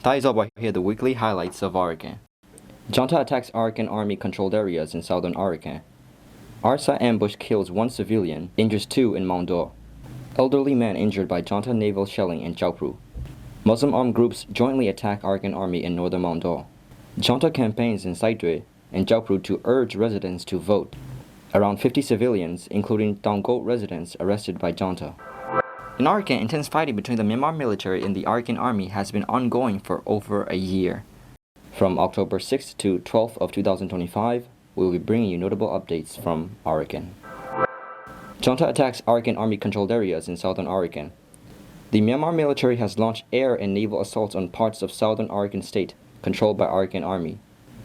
That is all about here the weekly highlights of Arakan. Junta attacks Arakan army controlled areas in southern Arakan. ARSA ambush kills 1 civilian, injures 2 in Maungdaw. Elderly man injured by Junta naval shelling in Kyaukphyu. Muslim armed groups jointly attack Arakan army in northern Maungdaw. Junta campaigns in Sittwe and Kyaukphyu to urge residents to vote. Around 50 civilians, including Taungup residents, arrested by Junta. In Arakan, intense fighting between the Myanmar military and the Arakan army has been ongoing for over a year. From October 6th to 12th of 2025, we will be bringing you notable updates from Arakan. Junta attacks Arakan army controlled areas in southern Arakan. The Myanmar military has launched air and naval assaults on parts of southern Arakan state controlled by Arakan army.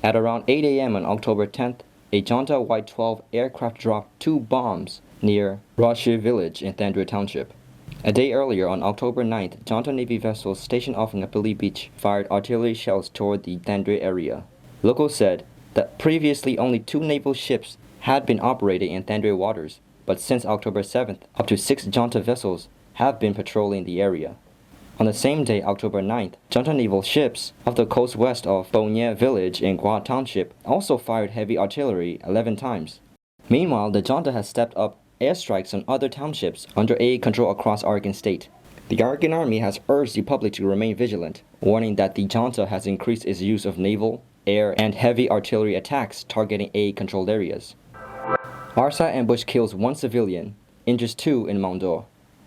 At around 8 a.m. on October 10th, a Junta Y-12 aircraft dropped 2 bombs near Rashi village in Thandwe township. A day earlier, on October 9th, Junta Navy vessels stationed off Ngapali Beach fired artillery shells toward the Thandwe area. Locals said that previously only 2 naval ships had been operating in Thandwe waters, but since October 7th, up to 6 Junta vessels have been patrolling the area. On the same day, October 9th, Junta naval ships off the coast west of Bonye village in Gwa township also fired heavy artillery 11 times. Meanwhile, the Junta has stepped up airstrikes on other townships under AA control across Arakan state. The Arakan army has urged the public to remain vigilant, warning that the Junta has increased its use of naval, air, and heavy artillery attacks targeting AA controlled areas. ARSA ambush kills 1 civilian, injures 2 in Maungdaw.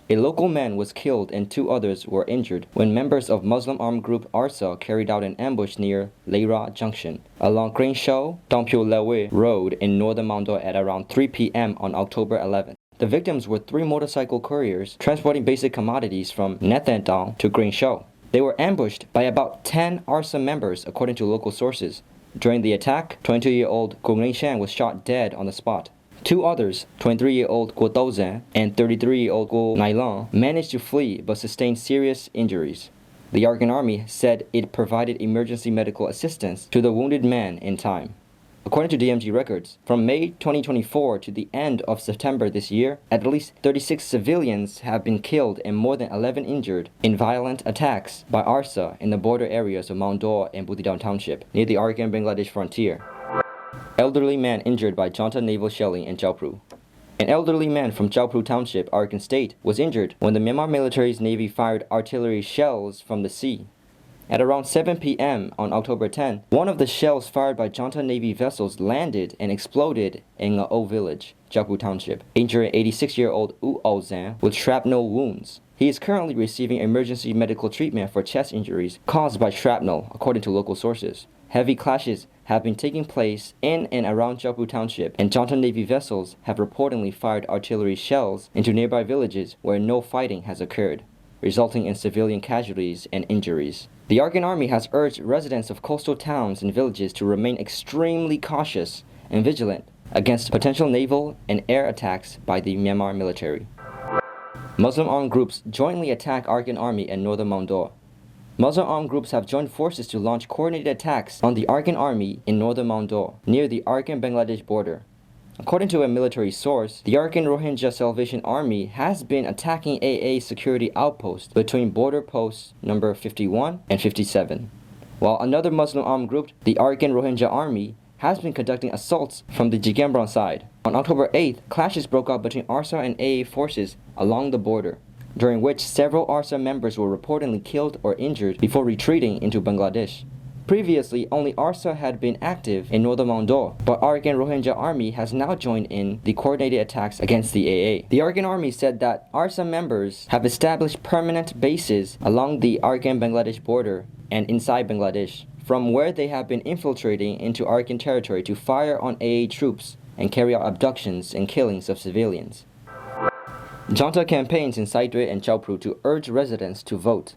A local man was killed and 2 others were injured when members of Muslim armed group ARSA carried out an ambush near Leira Junction along Kyaukphyu Lewe Road in northern Maungdaw at around 3 p.m. on October 11th. The victims were 3 motorcycle couriers transporting basic commodities from Nathandong to Kyaukphyu. They were ambushed by about 10 ARSA members according to local sources. During the attack, 22-year-old Guo Shan was shot dead on the spot. 2 others, 23-year-old Guo Douzhen and 33-year-old Guo Nailan, managed to flee but sustained serious injuries. The Arakan army said it provided emergency medical assistance to the wounded man in time. According to DMG records, from May 2024 to the end of September this year, at least 36 civilians have been killed and more than 11 injured in violent attacks by ARSA in the border areas of Maungdaw and Buthidaung township near the Arakan-Bangladesh frontier. Elderly man injured by Junta naval shelling in Kyaukphyu. An elderly man from Kyaukphyu township, Arakan state, was injured when the Myanmar military's navy fired artillery shells from the sea. At around 7 p.m. on October 10, one of the shells fired by Junta Navy vessels landed and exploded in Ngao village, Kyaukphyu township, injuring 86-year-old U Auzan with shrapnel wounds. He is currently receiving emergency medical treatment for chest injuries caused by shrapnel, according to local sources. Heavy clashes have been taking place in and around Kyaukphyu township, and Junta Navy vessels have reportedly fired artillery shells into nearby villages where no fighting has occurred, resulting in civilian casualties and injuries. The Arakan army has urged residents of coastal towns and villages to remain extremely cautious and vigilant against potential naval and air attacks by the Myanmar military. Muslim armed groups jointly attack Arakan army in northern Maungdaw. Muslim armed groups have joined forces to launch coordinated attacks on the Arakan army in northern Maungdaw, near the Arakan-Bangladesh border. According to a military source, the Arakan Rohingya Salvation Army has been attacking AA security outposts between border posts number 51 and 57, while another Muslim armed group, the Arakan Rohingya Army, has been conducting assaults from the Jigambran side. On October 8th, clashes broke out between ARSA and AA forces along the border, during which several ARSA members were reportedly killed or injured before retreating into Bangladesh. Previously, only ARSA had been active in northern Maungdaw, but Arakan Rohingya Army has now joined in the coordinated attacks against the AA. The Arakan Army said that ARSA members have established permanent bases along the Arakan-Bangladesh border and inside Bangladesh, from where they have been infiltrating into Arakan territory to fire on AA troops and carry out abductions and killings of civilians. Junta campaigns in Sittwe and Kyaukphyu to urge residents to vote.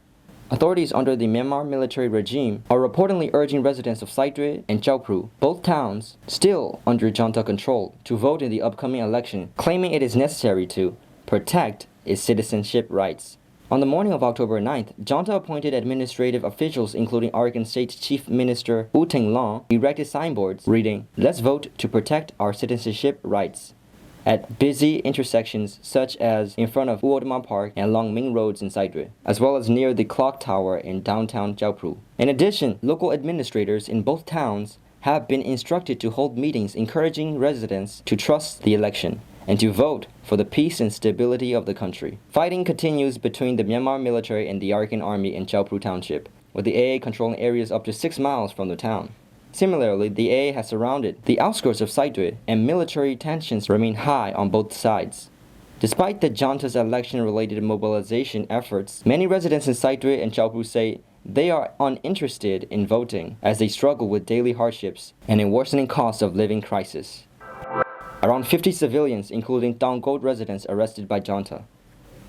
Authorities under the Myanmar military regime are reportedly urging residents of Sittwe and Kyaukphyu, both towns still under Junta control, to vote in the upcoming election, claiming it is necessary to protect its citizenship rights. On the morning of October 9th, Junta appointed administrative officials including Arakan State Chief Minister Wu Ting Long erected signboards reading, "Let's vote to protect our citizenship rights." at busy intersections such as in front of Uodman Park and along main roads in Sittwe, as well as near the clock tower in downtown Kyaukphyu. In addition, local administrators in both towns have been instructed to hold meetings encouraging residents to trust the election and to vote for the peace and stability of the country. Fighting continues between the Myanmar military and the Arakan army in Kyaukphyu Township, with the AA controlling areas up to 6 miles from the town. Similarly, the AA has surrounded the outskirts of Sittwe, and military tensions remain high on both sides. Despite the junta's election-related mobilization efforts, many residents in Sittwe and Kyaukphyu say they are uninterested in voting as they struggle with daily hardships and a worsening cost of living crisis. Around 50 civilians, including Taungup residents, arrested by junta.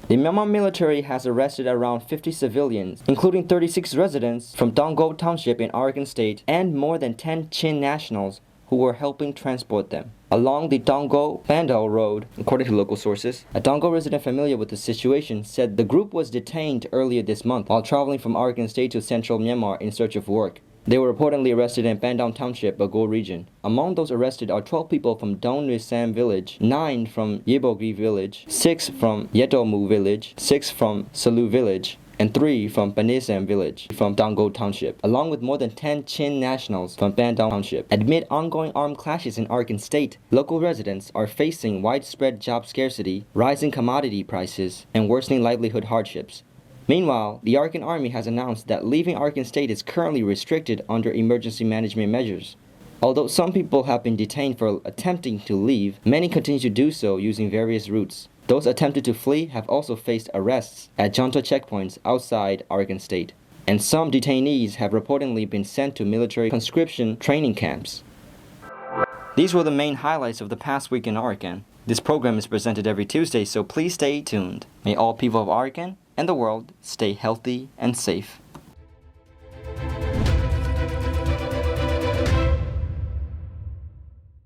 The Myanmar military has arrested around 50 civilians, including 36 residents from Taungup Township in Arakan State and more than 10 Chin nationals who were helping transport them along the Taungup-Maungdaw road, according to local sources. A Taungup resident familiar with the situation said the group was detained earlier this month while traveling from Arakan State to central Myanmar in search of work. They were reportedly arrested in Bandam Township, Bago region. Among those arrested are 12 people from Dong Sam village, 9 from Yebogi village, 6 from Yetomu village, 6 from Salu village, and 3 from Panesam village from Taungup Township, along with more than 10 Chin nationals from Bandam Township. Amid ongoing armed clashes in Arakan State, local residents are facing widespread job scarcity, rising commodity prices, and worsening livelihood hardships. Meanwhile, the Arakan army has announced that leaving Arakan State is currently restricted under emergency management measures. Although some people have been detained for attempting to leave, many continue to do so using various routes. Those attempted to flee have also faced arrests at junta checkpoints outside Arakan State, and some detainees have reportedly been sent to military conscription training camps. These were the main highlights of the past week in Arakan. This program is presented every Tuesday, so please stay tuned. May all people of Arakan and the world stay healthy and safe.